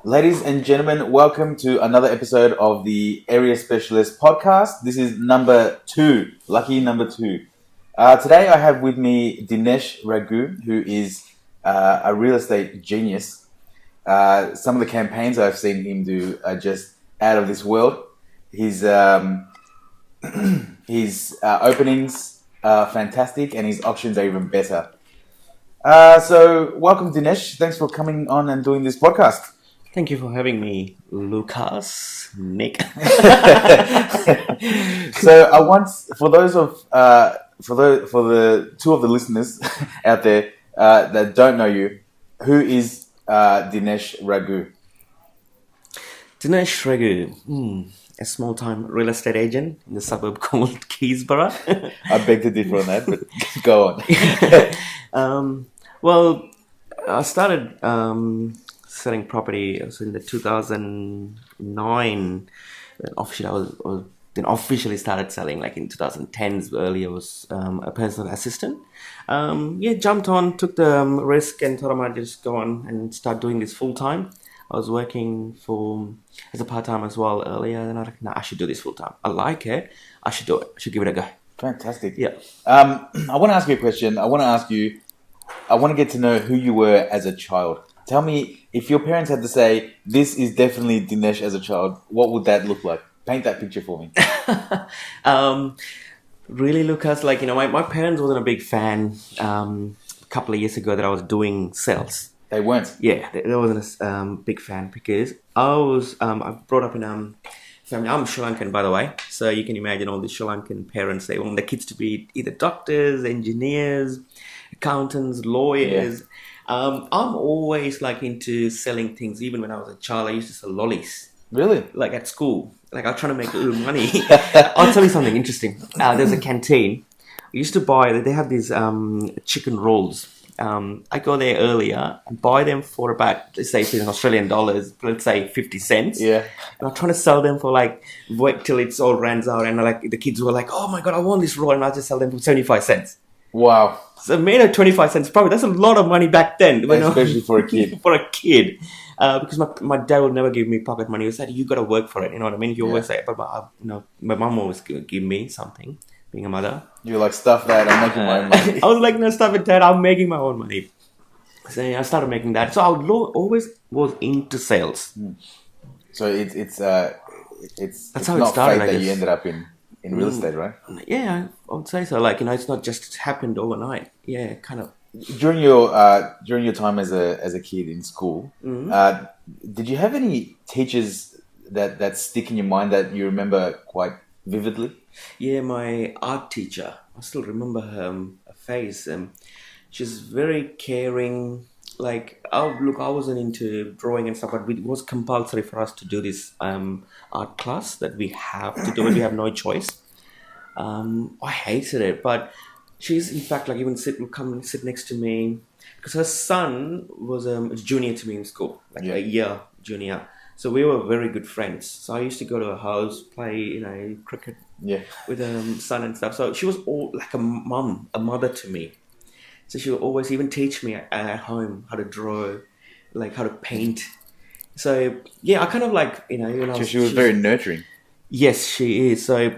Ladies and gentlemen, welcome to another episode of the Area Specialist podcast. This is number 2, lucky number 2. Today I have with me Dinesh Raghu, who is a real estate genius. Some of the campaigns I've seen him do are just out of this world. His openings are fantastic and his auctions are even better. So welcome Dinesh. Thanks for coming on and doing this podcast. Thank you for having me, Lucas, Nick. So I want for the two of the listeners out there that don't know you, who is Dinesh Raghu? Dinesh Raghu, a small-time real estate agent in the suburb called Keysborough. I beg to differ on that, but go on. Well, I started selling property. It was in the 2009. Then officially started selling like in 2010s. Earlier was a personal assistant. Jumped on, took the risk, and thought I might just go on and start doing this full time. I was working as a part time as well earlier, and I was like, no, I should do this full time. I like it. I should do it. I should give it a go. Fantastic. Yeah. I want to ask you a question. I want to get to know who you were as a child. Tell me, if your parents had to say, this is definitely Dinesh as a child, what would that look like? Paint that picture for me. Really, Lucas, my parents wasn't a big fan a couple of years ago that I was doing sales. They weren't? Yeah, they wasn't a big fan because I brought up in family. I'm Sri Lankan, by the way, so you can imagine all the Sri Lankan parents, they want their kids to be either doctors, engineers, accountants, lawyers. Yeah. I'm always into selling things. Even when I was a child, I used to sell lollies. Really? Like at school. I was trying to make a little money. I'll tell you something interesting. There's a canteen. We used to buy, they have these chicken rolls. I go there earlier and buy them for about, let's say, in Australian dollars, let's say 50 cents. Yeah. And I'm trying to sell them for wait till it's all runs out. And the kids were like, oh my God, I want this roll. And I just sell them for 75 cents. Wow. So I made a 25 cents profit. That's a lot of money back then. Especially for a kid. For a kid. Because my dad would never give me pocket money. He said, you got to work for it. You know what I mean? He always say, but my mom always give me something, being a mother. You were like, stuff that, I'm making my own money. I was like, no, stuff it, Dad, I'm making my own money. So I started making that. So I always was into sales. So it's that's how not it started, fate that you ended up in real estate, right? Yeah, I would say so. It's not just happened overnight. Yeah, kind of. During your time as a kid in school, did you have any teachers that stick in your mind that you remember quite vividly? Yeah, my art teacher. I still remember her face. She's very caring. I wasn't into drawing and stuff, but it was compulsory for us to do this art class that we have to do it. We have no choice. I hated it, but she's in fact would come and sit next to me because her son was a junior to me in school, a year junior. So we were very good friends. So I used to go to her house, play cricket with her son and stuff. So she was all like a mother to me. So she would always even teach me at home how to draw, how to paint. So yeah, I kind of So she was very nurturing. Yes, she is. So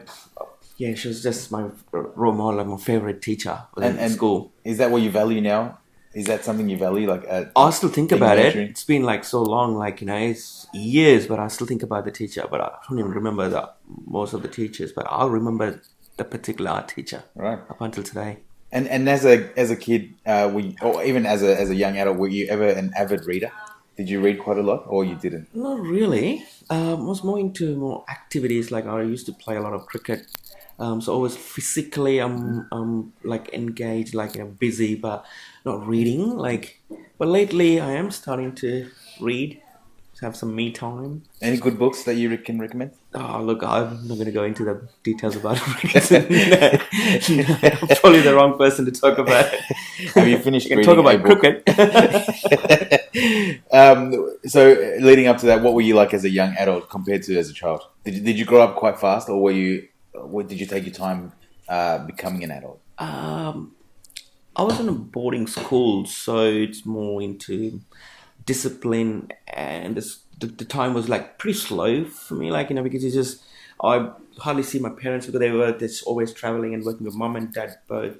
yeah, she was just my role model, my favorite teacher in school. Is that what you value now? Is that something you value? I still think about nurturing? It. It's been so long, it's years, but I still think about the teacher. But I don't even remember most of the teachers. But I'll remember the particular art teacher up until today. And as a kid, or even as a young adult, were you ever an avid reader? Did you read quite a lot, or you didn't? Not really. I was more into more activities. I used to play a lot of cricket. So always physically, I'm engaged, busy, but not reading. But lately, I am starting to read, to have some me time. Any good books that you can recommend? Oh, look, I'm not going to go into the details about it. I'm probably the wrong person to talk about it. Have you finished reading talk about cricket? So, leading up to that, what were you like as a young adult compared to as a child? Did you grow up quite fast, or did you take your time becoming an adult? I was in a boarding school, so it's more into discipline, and the time was like pretty slow for me, like, because I hardly see my parents because they were just always traveling and working with mom and dad both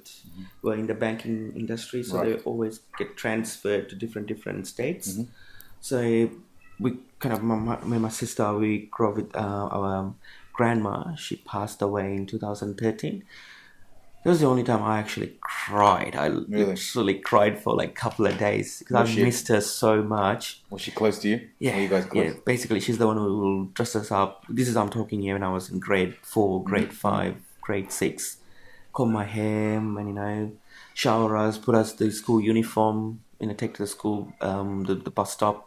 were in the banking industry, so they always get transferred to different states. So we kind of, me and my sister, we grew up with our grandma. She passed away in 2013. That was the only time I actually cried. I literally cried for like a couple of days because I missed her so much. Was she close to you? Yeah. Were you guys close? Yeah, basically she's the one who will dress us up. This is, I'm talking here when I was in grade 4, grade 5, grade 6. Comb my hair and, shower us, put us the school uniform, take to the school, the bus stop.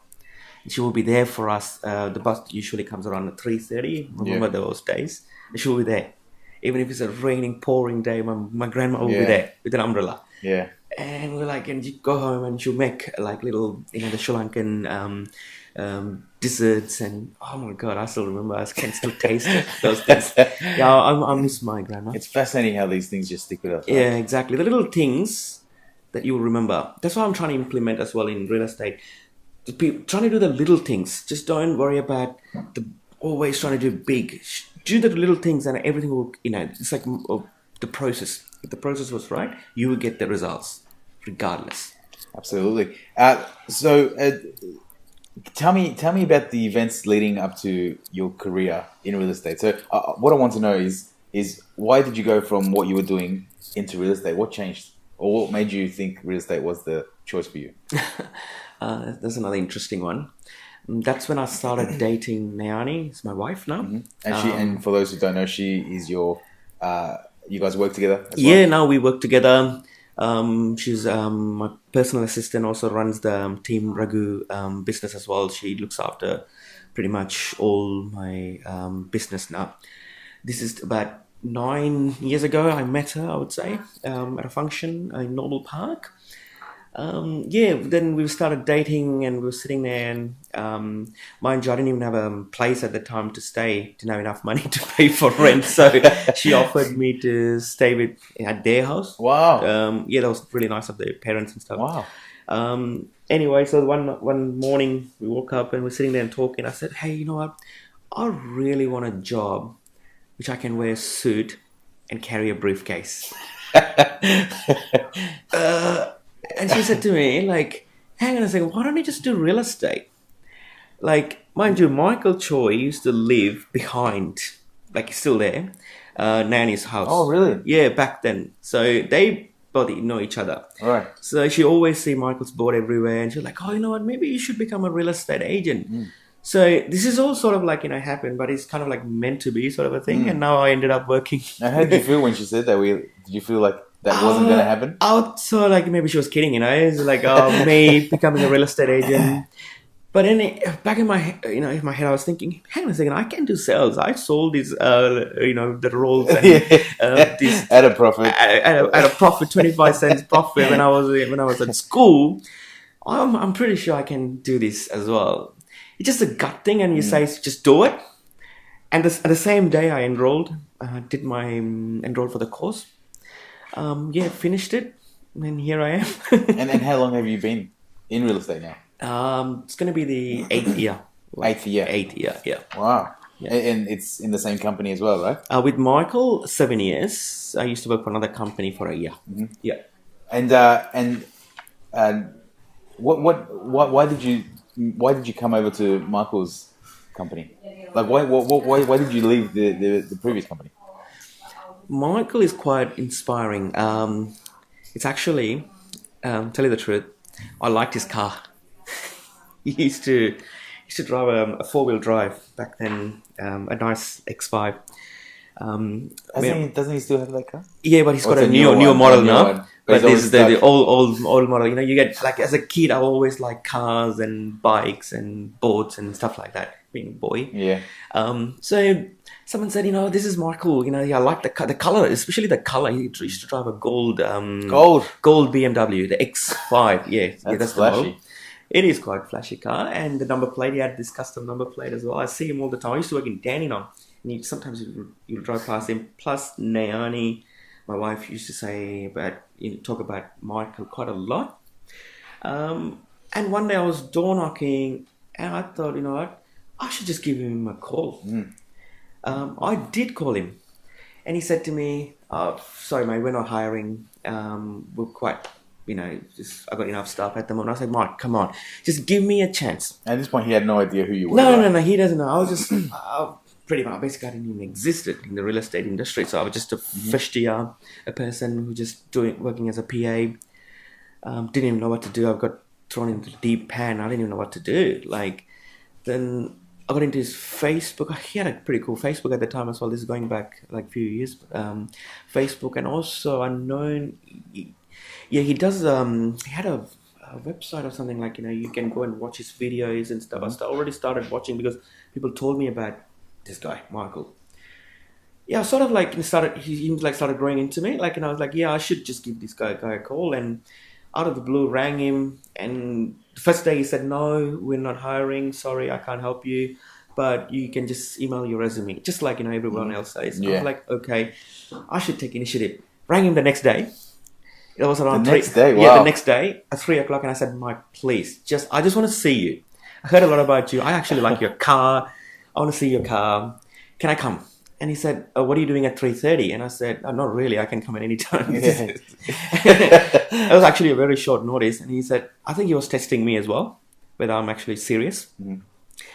She will be there for us. The bus usually comes around at 3:30. Remember those days? And she will be there. Even if it's a raining, pouring day, my grandma will be there with an umbrella. Yeah. And we're like, and you go home and she'll make like little, the Sri Lankan desserts. And oh my God, I still remember. I can still taste it, those things. Yeah, I miss my grandma. It's fascinating how these things just stick with us. Right? Yeah, exactly. The little things that you remember. That's what I'm trying to implement as well in real estate. Trying to do the little things. Just don't worry about always trying to do big. Do the little things and everything will, it's like the process. If the process was right, you will get the results regardless. Absolutely. So tell me about the events leading up to your career in real estate. So what I want to know is why did you go from what you were doing into real estate? What changed? Or what made you think real estate was the choice for you? That's another interesting one. That's when I started dating Nayani. It's my wife now. And and for those who don't know, she is your. You guys work together as well? Yeah, now we work together. She's my personal assistant. Also runs the Team Raghu business as well. She looks after pretty much all my business now. This is about 9 years ago. I met her, I would say, at a function in Noble Park. Then we started dating and we were sitting there and mind you, I didn't even have a place at the time to stay, didn't have enough money to pay for rent, so she offered me to stay at their house. Wow. That was really nice of their parents and stuff. Wow. Anyway, so one morning we woke up and we're sitting there and talking. I said, hey, you know what, I really want a job which I can wear a suit and carry a briefcase. And she said to me, like, hang on a second, why don't you just do real estate? Like, mind you, Michael Choi used to live behind, like, he's still there, Nanny's house. Oh, really? Yeah, back then. So they both know each other. All right. So she always see Michael's board everywhere, and she's like, oh, you know what, maybe you should become a real estate agent. So this is all sort of like, happened, but it's kind of like meant to be sort of a thing. And now I ended up working. Now, how did you feel when she said that? Did you feel like that wasn't going to happen? I thought like maybe she was kidding, It's like, me becoming a real estate agent. But then back in my head, I was thinking, hang on a second, I can do sales. I sold these, the rolls and, at a profit. At a profit, 25 cents profit when I was at school. I'm pretty sure I can do this as well. It's just a gut thing, and you say, just do it. And the same day I enrolled, enrolled for the course. Finished it, and here I am. and how long have you been in real estate now? It's going to be the 8th year. 8th year? 8th year, yeah. Wow. Yeah. And it's in the same company as well, right? With Michael, 7 years. I used to work for another company for a year. Yeah. And why did you come over to Michael's company? Like why did you leave the previous company? Michael is quite inspiring. It's actually, tell you the truth, I liked his car. He used to drive a 4-wheel drive back then, a nice X5. Doesn't he still have that car? Yeah, but he's got a new model now. But this is the old model. You get, like, as a kid, I always liked cars and bikes and boats and stuff like that, being a boy. Yeah. So someone said, this is Michael. I like the color, especially the color. He used to drive a gold BMW, the X5. Yeah, that's flashy. The model. It is quite a flashy car, and the number plate. He had this custom number plate as well. I see him all the time. I used to work in Dandenong, and sometimes you'll drive past him. Plus, Nayani, my wife, used to talk about Michael quite a lot. And And one day I was door knocking, and I thought, you know what, I should just give him a call. I did call him, and he said to me, "Sorry, mate, we're not hiring. We're quite, just I got enough staff at the moment." I said, "Mike, come on, just give me a chance." At this point, he had no idea who you were. No, he doesn't know. I was just pretty much basically I didn't even existed in the real estate industry, so I was just a first year, a person who just working as a PA. Didn't even know what to do. I got thrown into the deep end. I didn't even know what to do. Then I got into his Facebook. He had a pretty cool Facebook at the time as well. This is going back like a few years. Facebook, and also unknown. He does. He had a website or something like, you can go and watch his videos and stuff. I already started watching because people told me about this guy, Michael. Yeah, sort of like started growing into me. And I was like, yeah, I should just give this guy a call. And out of the blue, rang him. And the first day he said, "No, we're not hiring. Sorry, I can't help you. But you can just email your resume." Just like, everyone else says. I was like, okay, I should take initiative. Rang him the next day. It was around the next day. Wow. Yeah, the next day at 3:00, and I said, "Mike, please, I just want to see you. I heard a lot about you. I actually like your car. I want to see your car. Can I come?" And he said, "What are you doing at 3:30?" And I said, "Not really. I can come at any time." Yeah. It was actually a very short notice. And he said, I think he was testing me as well, whether I'm actually serious. And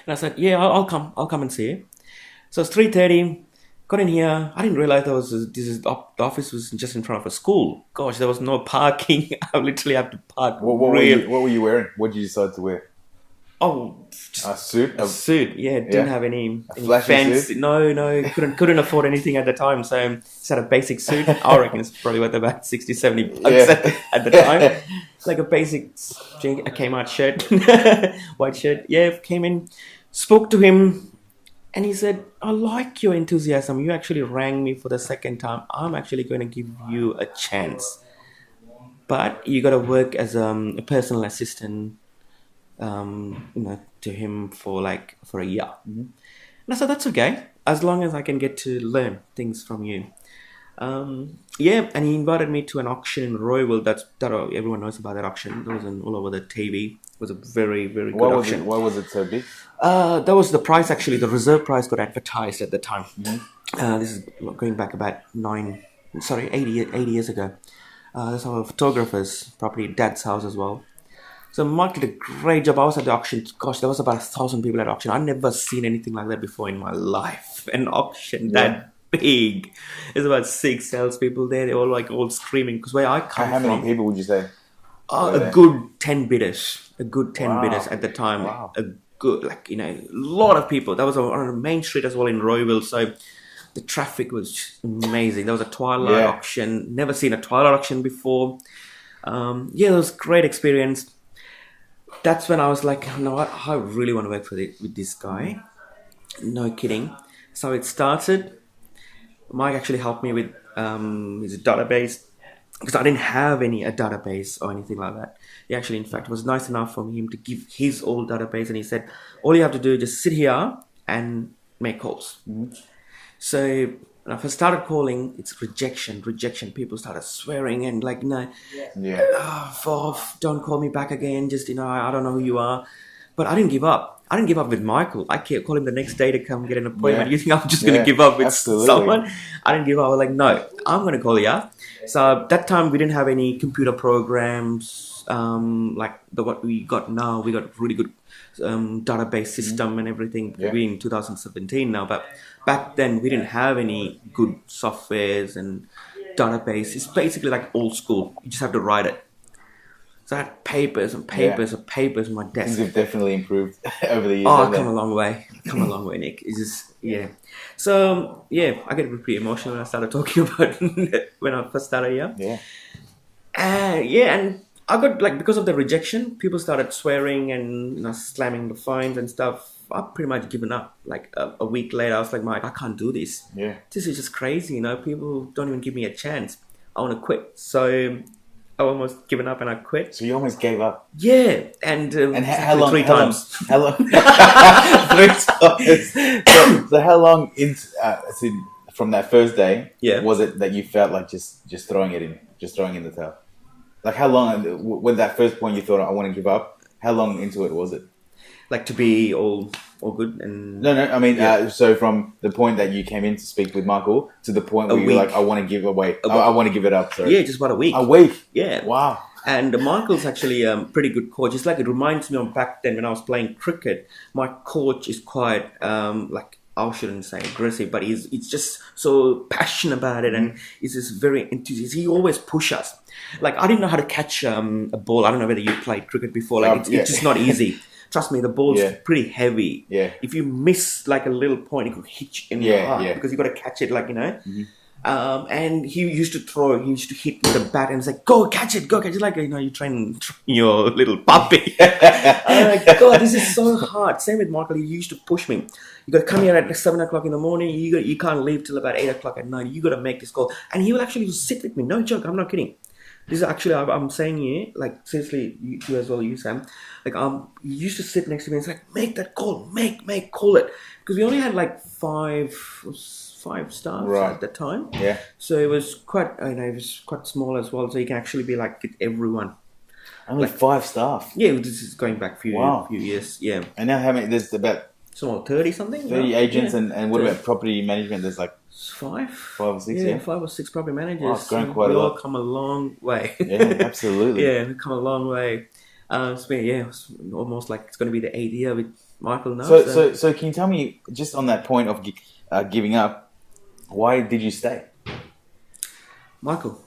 I said, "Yeah, I'll come. I'll come and see you." So it's 3:30. Got in here. I didn't realize the office was just in front of a school. Gosh, there was no parking. I literally have to park. What were you wearing? What did you decide to wear? Oh, just a suit. A suit. Yeah, didn't have any flashy fancy. Suit? No, couldn't afford anything at the time. So just had a basic suit. I reckon it's probably worth about 60, 70 bucks at the time. Like a basic Kmart shirt, white shirt. Yeah, came in, spoke to him. And he said, "I like your enthusiasm. You actually rang me for the second time. I'm actually going to give you a chance. But you got to work as a personal assistant, to him for a year." And I said, "That's okay, as long as I can get to learn things from you." And he invited me to an auction in Royal. That everyone knows about that auction. It was all over the TV. It was a very, very good auction. Why was it so big? That was the price, actually. The reserve price got advertised at the time. This is going back about 80 years ago. There's our photographer's property, Dad's house as well. So Mark did a great job. I was at the auction. Gosh, there was about 1,000 people at the auction. I've never seen anything like that before in my life. An auction that big. There's about 6 salespeople there. They all screaming. Because where I come from... How many people would you say? A good 10 bidders. A good 10 bidders at the time. Wow. A good, a lot of people. That was on a main street as well in Royal. So the traffic was just amazing. There was a twilight auction. Never seen a twilight auction before. It was a great experience. That's when I was like, "No, I really want to work with this guy." No kidding. So it started. Mike actually helped me with his database, because I didn't have a database or anything like that. He actually, in fact, was nice enough for him to give his old database, and he said, "All you have to do is just sit here and make calls." So when I first started calling, it's rejection. People started swearing and don't call me back again. Just, I don't know who you are. But I didn't give up. I didn't give up with Michael. I can't call him the next day to come get an appointment. You think I'm just going to give up with someone? I didn't give up. I was like, "No, I'm going to call you." So at that time, we didn't have any computer programs what we got now. We got really good database system and everything. We're in 2017 now, but back then we didn't have any good softwares and database. It's basically like old school. You just have to write it. So I had papers and papers and papers on my desk. Things have definitely improved over the years. Oh, come a long way. Come a long way, Nick. It's just, So, I get pretty emotional when I started talking about when I first started here. And I got, because of the rejection, people started swearing and slamming the phones and stuff. I've pretty much given up. A week later, I was like, "Mike, I can't do this. This is just crazy, People don't even give me a chance. I want to quit." So I almost given up and I quit. So you almost gave up? Yeah. And how long? 3 times. How long? 3 times. So how long from that first day was it that you felt like just throwing in the towel? How long, when that first point you thought, "I want to give up"? How long into it was it? Like to be all good and No. I mean, so from the point that you came in to speak with Michael to the point where you were like, I want to give away. I want to give it up. Sorry. Yeah, just about a week. A week. Yeah. Wow. And Michael's actually a pretty good coach. It's like it reminds me of back then when I was playing cricket. My coach is quite like I shouldn't say aggressive, but he's just so passionate about it, and he's just very enthusiastic. He always pushes us. Like I didn't know how to catch a ball. I don't know whether you played cricket before. Like it's just not easy. Trust me, the ball's pretty heavy. Yeah. If you miss like a little point, it could hit you in the heart because you got to catch it, like Mm-hmm. And he used to hit with the bat and say, go catch it, like you train your little puppy. I'm like, God, this is so hard. Same with Michael. He used to push me. You got to come here at 7 o'clock in the morning. You can't leave till about 8 o'clock at night. You got to make this call, and he will actually just sit with me. No joke. I'm not kidding. This is actually, I'm saying here, like, seriously, you as well, you, Sam. Like, he used to sit next to me and it's like, make that call, call it. Because we only had like five staff at that time. Yeah. So it was quite, it was quite small as well. So you can actually be like with everyone. Only 5 staff. Yeah, this is going back few years. Yeah. And now how many? There's about 30 something. 30 agents, and what about property management? There's like 5 or 6. Yeah, 5 or 6 property managers. Oh, it's grown quite a we lot. all come a long way. Yeah, absolutely. Yeah, we've come a long way. It's almost like it's going to be the 8th year with Michael now. So can you tell me, just on that point of giving up, why did you stay? Michael.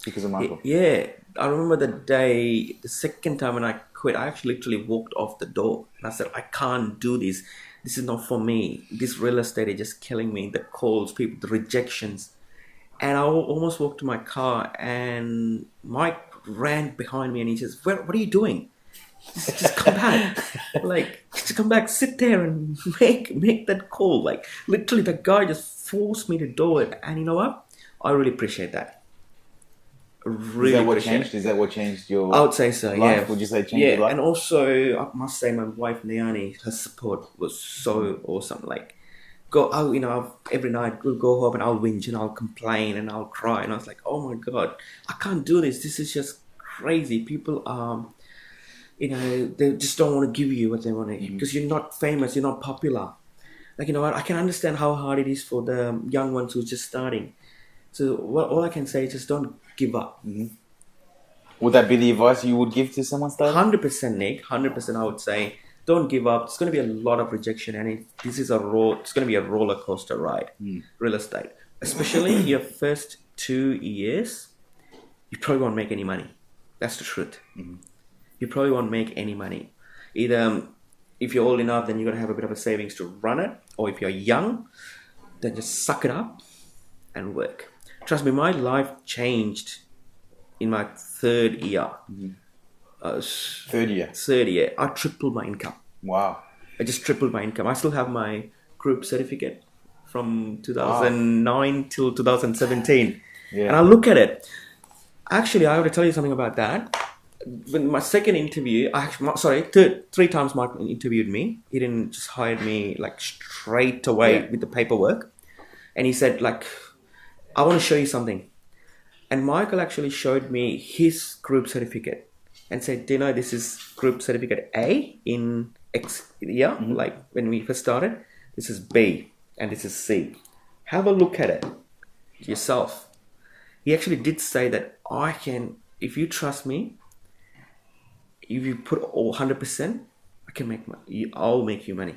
Because of Michael? Yeah. I remember the second time when I quit, I actually literally walked off the door. And I said, I can't do this. This is not for me. This real estate is just killing me. The calls, people, the rejections. And I almost walked to my car and Mike ran behind me and he says, what are you doing? Just come back. Just come back, sit there and make that call. Like, literally, the guy just forced me to do it. And you know what? I really appreciate that. Really, is that what changed? Is that what changed your I would say so, life? yeah. Would you say changed your life? And also, I must say, my wife, Niani, her support was so awesome. Like, every night we'll go home and I'll whinge and I'll complain and I'll cry. And I was like, oh my God, I can't do this. This is just crazy. People they just don't want to give you what they want to give because you're not famous, you're not popular. Like, what? I can understand how hard it is for the young ones who's just starting. So all I can say is just don't give up. Mm-hmm. Would that be the advice you would give to someone starting? 100%, Nick. 100%, I would say. Don't give up. It's going to be a lot of rejection, and it's going to be a roller coaster ride. Real estate, especially your first 2 years, you probably won't make any money. That's the truth. Mm-hmm. You probably won't make any money. Either if you're old enough, then you're going to have a bit of a savings to run it, or if you're young, then just suck it up and work. Trust me, my life changed in my 3rd year. Mm-hmm. 3rd year. I tripled my income. Wow. I just tripled my income. I still have my group certificate from 2009 till 2017. Yeah. And I look at it. Actually, I have to tell you something about that. When my second interview, 3 times Mark interviewed me. He didn't just hire me like straight away with the paperwork. And he said, like, I want to show you something. And Michael actually showed me his group certificate and said, this is group certificate A in X year, like when we first started. This is B and this is C. Have a look at it yourself. He actually did say that if you trust me, if you put all 100%, I can make money. I'll make you money.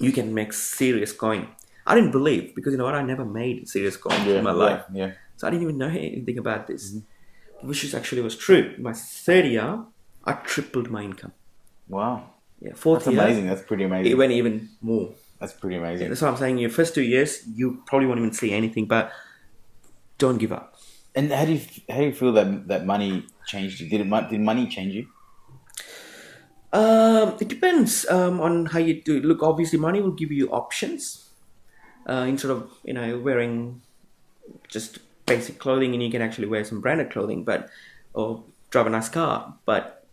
You can make serious coin. I didn't believe because you know what? I never made serious coin in my life. Yeah. So I didn't even know anything about this, which actually was true. My 3rd year, I tripled my income. Wow. Yeah, 4th That's year, amazing. That's pretty amazing. it went even more. That's pretty amazing. Yeah, that's what I'm saying. Your first 2 years, you probably won't even see anything, but don't give up. And how do you feel that money changed you? Did money change you? It depends on how you do it. Look, obviously, money will give you options. Instead of wearing just basic clothing, and you can actually wear some branded clothing, or drive a nice car. But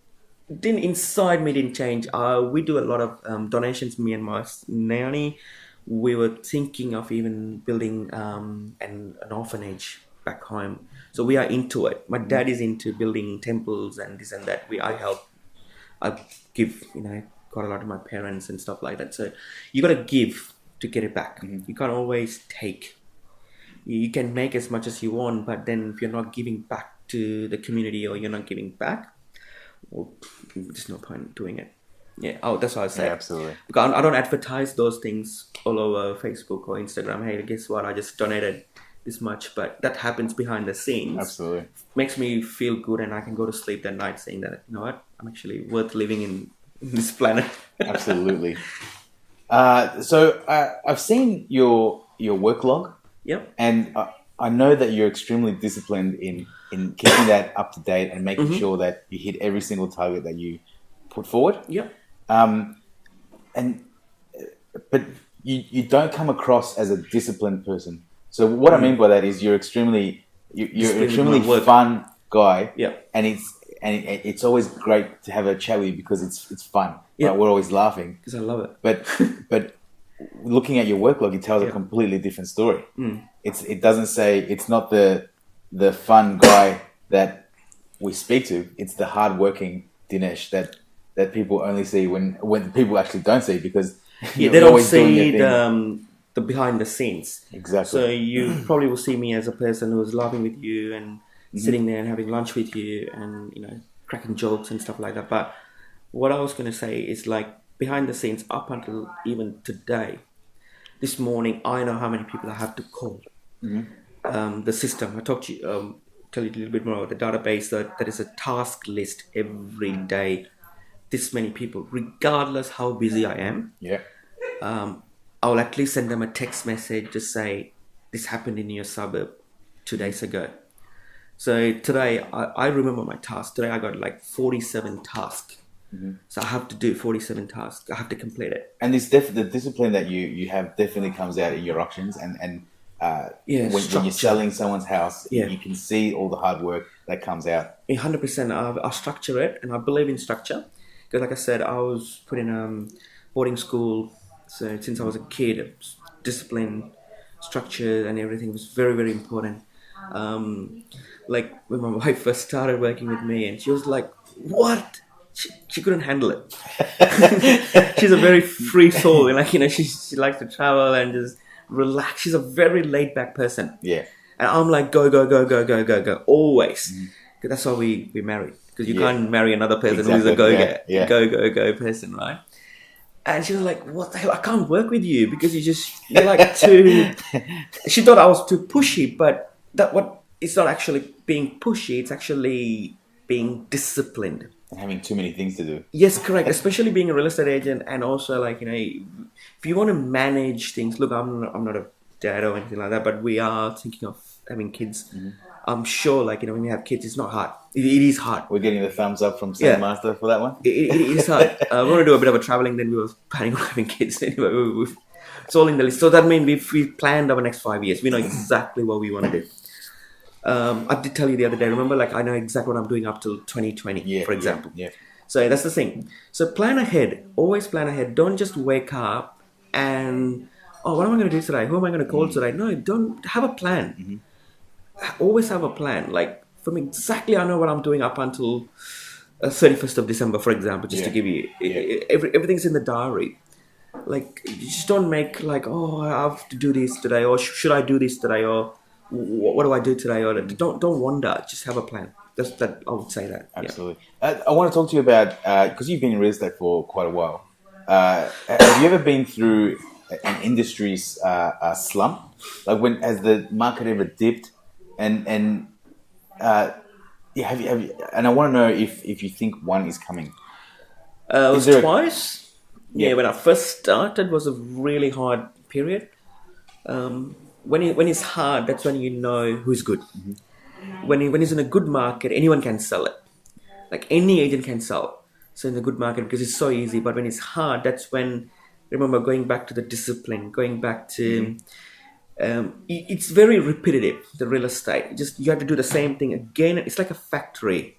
inside me didn't change. We do a lot of donations. Me and my nanny, we were thinking of even building an orphanage back home. So we are into it. My dad is into building temples and this and that. I help I give, got a lot of my parents and stuff like that. So you got to give to get it back. You can't always take. You can make as much as you want, but then if you're not giving back to the community or you're not giving back, well, there's no point doing it. Yeah, that's what I say. Yeah, absolutely. Because I don't advertise those things all over Facebook or Instagram. Hey, guess what? I just donated this much, but that happens behind the scenes. Absolutely. Makes me feel good, and I can go to sleep that night saying that, you know what, I'm actually worth living in this planet. Absolutely. So I've seen your work log. Yep. And I know that you're extremely disciplined in keeping that up to date and making sure that you hit every single target that you put forward. Yep. But you don't come across as a disciplined person. So what I mean by that is you're extremely fun guy. Yeah. And it's always great to have a chat with you because it's fun. Yeah. Right? We're always laughing. Because I love it. But looking at your work log, it tells a completely different story. It doesn't say, it's not the fun guy that we speak to. It's the hardworking Dinesh that people only see when people actually don't see, because they don't see the behind the scenes. Exactly. So you probably will see me as a person who's laughing with you and sitting there and having lunch with you and cracking jokes and stuff like that. But what I was going to say is, like, behind the scenes, up until even today, this morning, I know how many people I have to call. The system, I talked to you, tell you a little bit more about the database. That is a task list every day. This many people, regardless how busy I am. Yeah. I'll at least send them a text message to say, this happened in your suburb 2 days ago. So today, I remember my task. Today I got like 47 tasks. So I have to do 47 tasks. I have to complete it. And this the discipline that you have definitely comes out in your auctions and when you're selling someone's house, you can see all the hard work that comes out. 100%. I structure it, and I believe in structure. Because like I said, I was put in boarding school. So since I was a kid, discipline, structure and everything was very, very important. Like when my wife first started working with me, and she was like, what? She couldn't handle it. She's a very free soul, and she likes to travel and just relax. She's a very laid back person. Yeah. And I'm like, go, always. Because that's why we married. Because you can't marry another person who's a go person, right? And she was like, what the hell? I can't work with you because you're like too... She thought I was too pushy, but it's not actually being pushy. It's actually being disciplined. And having too many things to do. Yes, correct. Especially being a real estate agent, and also if you want to manage things. Look, I'm not a dad or anything like that, but we are thinking of having kids. I'm sure, when you have kids, it's not hard. It is hard. We're getting the thumbs up from Sam Master for that one. It is hard. We want to do a bit of a traveling. Then we were planning on having kids anyway. It's all in the list. So that means we planned our next 5 years. We know exactly what we want to do. I did tell you the other day, remember, I know exactly what I'm doing up till 2020, for example. Yeah. So that's the thing. So plan ahead. Always plan ahead. Don't just wake up and, what am I going to do today? Who am I going to call today? No, don't have a plan. Always have a plan. For me, exactly, I know what I'm doing up until 31st of December, for example, just to give you, everything's in the diary. You just don't make I have to do this today, or should I do this today, or what do I do today? Or don't wander. Just have a plan. That I would say that. Absolutely. I want to talk to you about because you've been in real estate for quite a while. Have you ever been through an industry's slump? Has the market ever dipped? And have you? And I want to know if you think one is coming. It was twice. When I first started, was a really hard period. When it's hard, that's when you know who's good. When it's in a good market, anyone can sell it. Any agent can sell. So in the good market, because it's so easy. But when it's hard, that's when, remember, going back to the discipline, going back to... it's very repetitive, the real estate. You have to do the same thing again. It's like a factory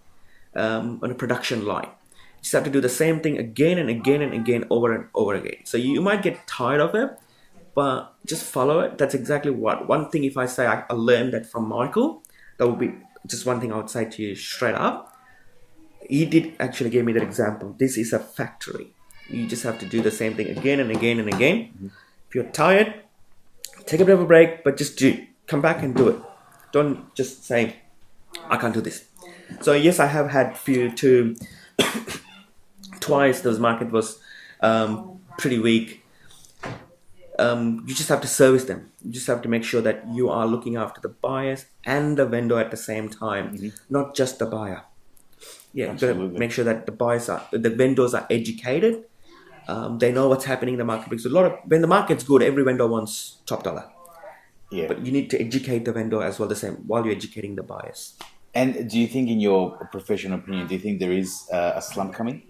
on a production line. You just have to do the same thing again and again and again, over and over again. So you might get tired of it, but just follow it. That's exactly what. One thing, if I say I learned that from Michael, that would be just one thing I would say to you straight up. he did actually give me that example. This is a factory. You just have to do the same thing again and again and again. If you're tired, take a bit of a break, but just come back and do it. Don't just say, I can't do this. So yes, I have had twice the market was pretty weak. You just have to service them. You just have to make sure that you are looking after the buyers and the vendor at the same time, not just the buyer. Yeah, you've got to make sure that the vendors are educated. They know what's happening in the market, because when the market's good, every vendor wants top dollar. Yeah. But you need to educate the vendor as well, the same, while you're educating the buyers. And do you think, in your professional opinion, do you think there is a slump coming?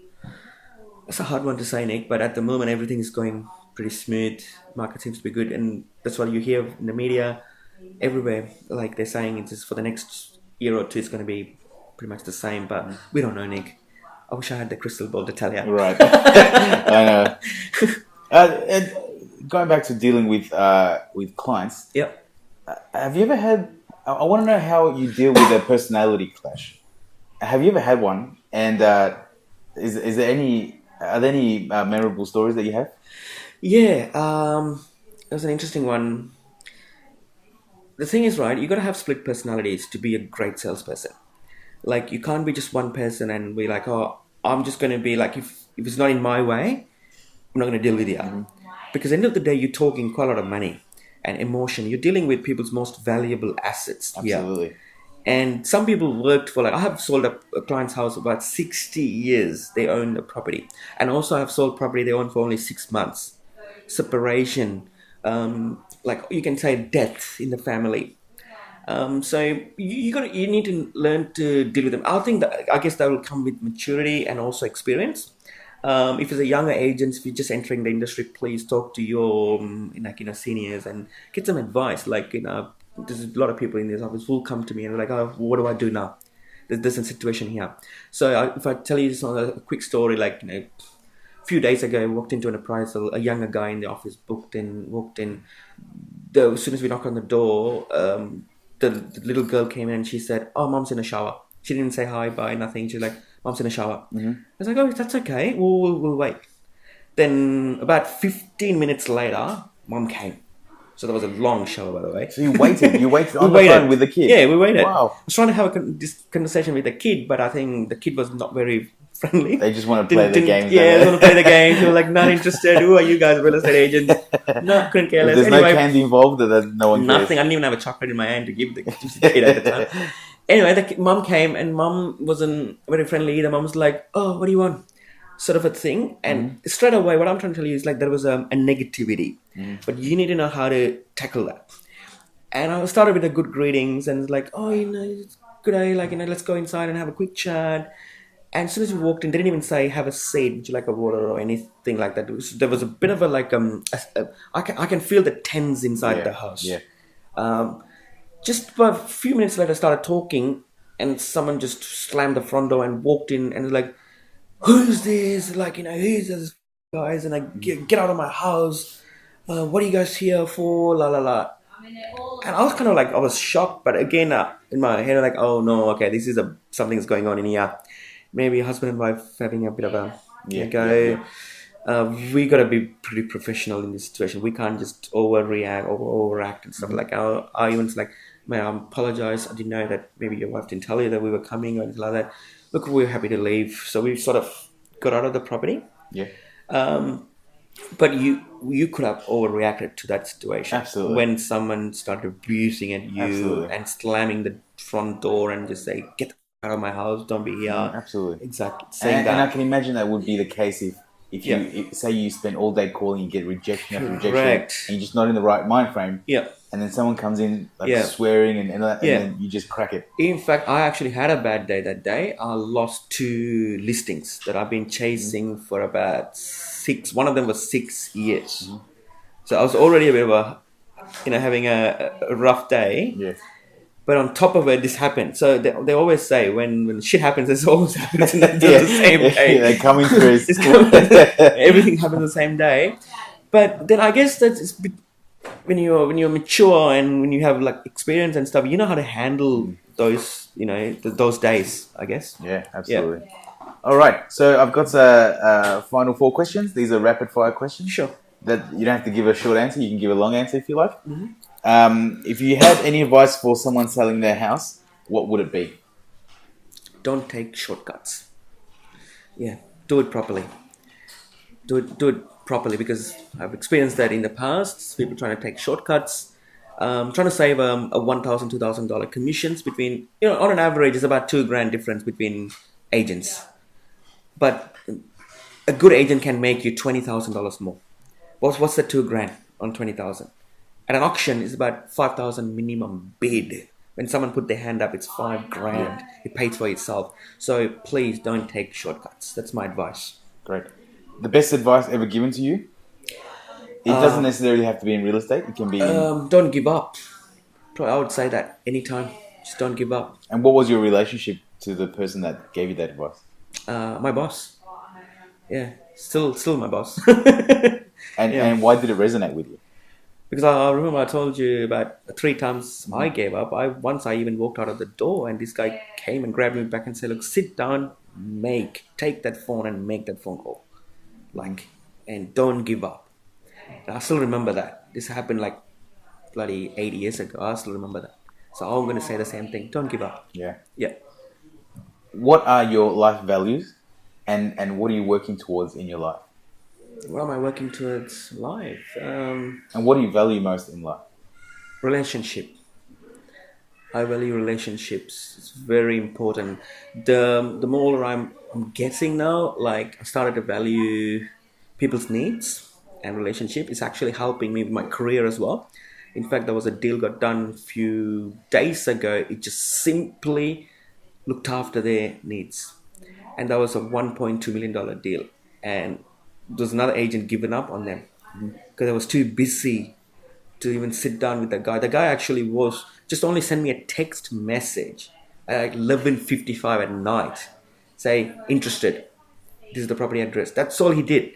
It's a hard one to say, Nick, but at the moment everything is going pretty smooth. Market seems to be good, and that's what you hear in the media everywhere. Like they're saying, it's just for the next year or two, it's going to be pretty much the same. But we don't know, Nick. I wish I had the crystal ball to tell you. Right. I know. And going back to dealing with clients. Yep. Have you ever had? I want to know how you deal with a personality clash. Have you ever had one? And is there any? Are there any memorable stories that you have? Yeah. It was an interesting one. The thing is, right, you got to have split personalities to be a great salesperson. Like, you can't be just one person and be like, oh, I'm just going to be like, if it's not in my way, I'm not going to deal with you. Because at the end of the day, you're talking quite a lot of money and emotion. You're dealing with people's most valuable assets. Absolutely. Here. And some people worked for, I have sold a client's house about 60 years. They own the property. And also I've sold property they own for only 6 months. Separation, you can say death in the family. So you need to learn to deal with them. I guess that will come with maturity and also experience. If it's a younger agent, if you're just entering the industry, please talk to your seniors and get some advice. There's a lot of people in this office who will come to me and they're like, oh, what do I do now? There's a situation here. So if I tell you this on a quick story, a few days ago, I walked into an appraisal. A younger guy in the office walked in. As soon as we knocked on the door, the little girl came in and she said, oh, mom's in the shower. She didn't say hi, bye, nothing. She's like, mom's in the shower. I was like, oh, that's okay. We'll wait. Then about 15 minutes later, mom came. So there was a long shower, by the way. So you waited on the phone with the kid? Yeah, we waited. Wow. I was trying to have this conversation with the kid, but I think the kid was not very friendly. They just want to play the game. Yeah, they want to play the game. They were like, not interested. Who are you guys, real estate agents? No, couldn't care less. There's no candy involved, or there's no one cares? Nothing. I didn't even have a chocolate in my hand to give the kid at the time. Anyway, the mom came and mom wasn't very friendly either. Mom was like, oh, what do you want? Sort of a thing. And straight away, what I'm trying to tell you is there was a negativity. But you need to know how to tackle that. And I started with the good greetings and like, oh, good day, let's go inside and have a quick chat. And as soon as we walked in, they didn't even say, have a seat, would you like a water or anything like that. There was a bit of I can feel the tense inside the house. Yeah. Just about a few minutes later, I started talking and someone just slammed the front door and walked in and was like, who's this? Who's this guys? And get out of my house. What are you guys here for? La la la. And I was kind of I was shocked, but again, in my head, oh no, okay, this is something's going on in here. Maybe husband and wife having a bit of a go. We got to be pretty professional in this situation. We can't just overact and stuff like our arguments. Man, I apologize. I didn't know that maybe your wife didn't tell you that we were coming or anything like that. Look, we're happy to leave. So we sort of got out of the property. Yeah. But you could have overreacted to that situation. Absolutely. When someone started abusing at you Absolutely. and slamming the front door and just say, get out of my house, don't be here. Absolutely. Exactly. And I can imagine that would be the case if you say you spend all day calling, you get rejection after rejection, Correct. and you're just not in the right mind frame. Yeah. And then someone comes in swearing and then you just crack it. In fact, I actually had a bad day that day. I lost 2 listings that I've been chasing for about 6. One of them was 6 years. So I was already a bit of having a rough day. Yeah. But on top of it, this happened. So they always say when shit happens, it always happens on the same day. They come in threes. Everything happens the same day. But then I guess when you're mature and when you have experience and stuff, you know how to handle those those days, I guess. Yeah, absolutely. All right. So I've got final 4 questions. These are rapid fire questions. Sure. That you don't have to give a short answer. You can give a long answer if you like. If you had any advice for someone selling their house, what would it be? Don't take shortcuts. Yeah, do it properly. Do it properly, because I've experienced that in the past. People trying to take shortcuts, trying to save a $1,000, $2,000 commissions between, on an average, it's about $2,000 difference between agents. But a good agent can make you $20,000 more. What's the $2,000 on 20,000? At an auction, it's about 5,000 minimum bid. When someone put their hand up, it's $5,000. It pays for itself. So please don't take shortcuts. That's my advice. Great. The best advice ever given to you? It doesn't necessarily have to be in real estate. It can be. Don't give up. I would say that anytime. Just don't give up. And what was your relationship to the person that gave you that advice? My boss. Yeah, still my boss. And why did it resonate with you? Because I remember I told you about 3 times I gave up. Once I even walked out of the door and this guy came and grabbed me back and said, look, sit down, take that phone and make that phone call. And don't give up. And I still remember that. This happened like bloody 80 years ago. I still remember that. So I'm going to say the same thing. Don't give up. Yeah. Yeah. What are your life values and what are you working towards in your life? What am I working towards life? And what do you value most in life? Relationship. I value relationships. It's very important. The more I'm getting now, I started to value people's needs and relationship. It's actually helping me with my career as well. In fact, there was a deal got done a few days ago. It just simply looked after their needs. And that was a $1.2 million deal. And there was another agent giving up on them because I was too busy to even sit down with the guy. The guy actually was just only sent me a text message at 11:55 at night, say interested. This is the property address. That's all he did.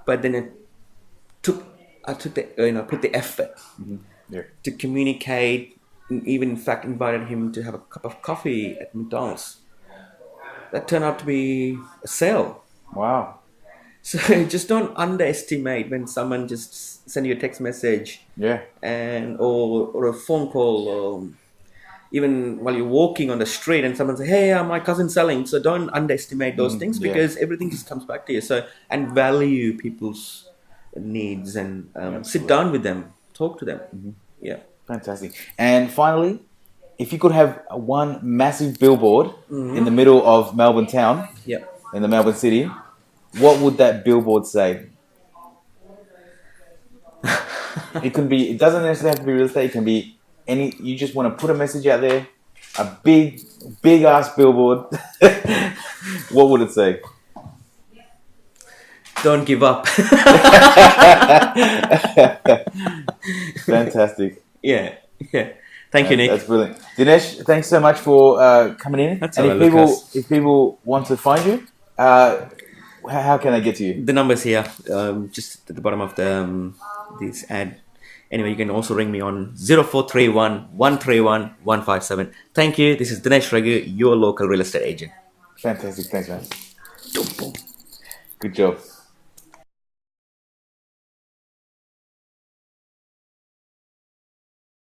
But then I put the effort to communicate. Even in fact invited him to have a cup of coffee at McDonald's. That turned out to be a sale. Wow. So just don't underestimate when someone just send you a text message, or a phone call, or even while you're walking on the street and someone say, "Hey, my cousin's selling." So don't underestimate those things because everything just comes back to you. So and value people's needs and sit down with them, talk to them. Yeah, fantastic. And finally, if you could have one massive billboard in the middle of Melbourne town, in the Melbourne city. What would that billboard say? It doesn't necessarily have to be real estate. It can be you just want to put a message out there, a big ass billboard. What would it say? Don't give up. Fantastic. Yeah. Thank you, Nick. That's brilliant. Dinesh, thanks so much for coming in. That's and if people want to find you, how can I get to you? The number's here, just at the bottom of this ad. Anyway, you can also ring me on 0431 131 157. Thank you. This is Dinesh Raghu, your local real estate agent. Fantastic. Thanks, man. Good job.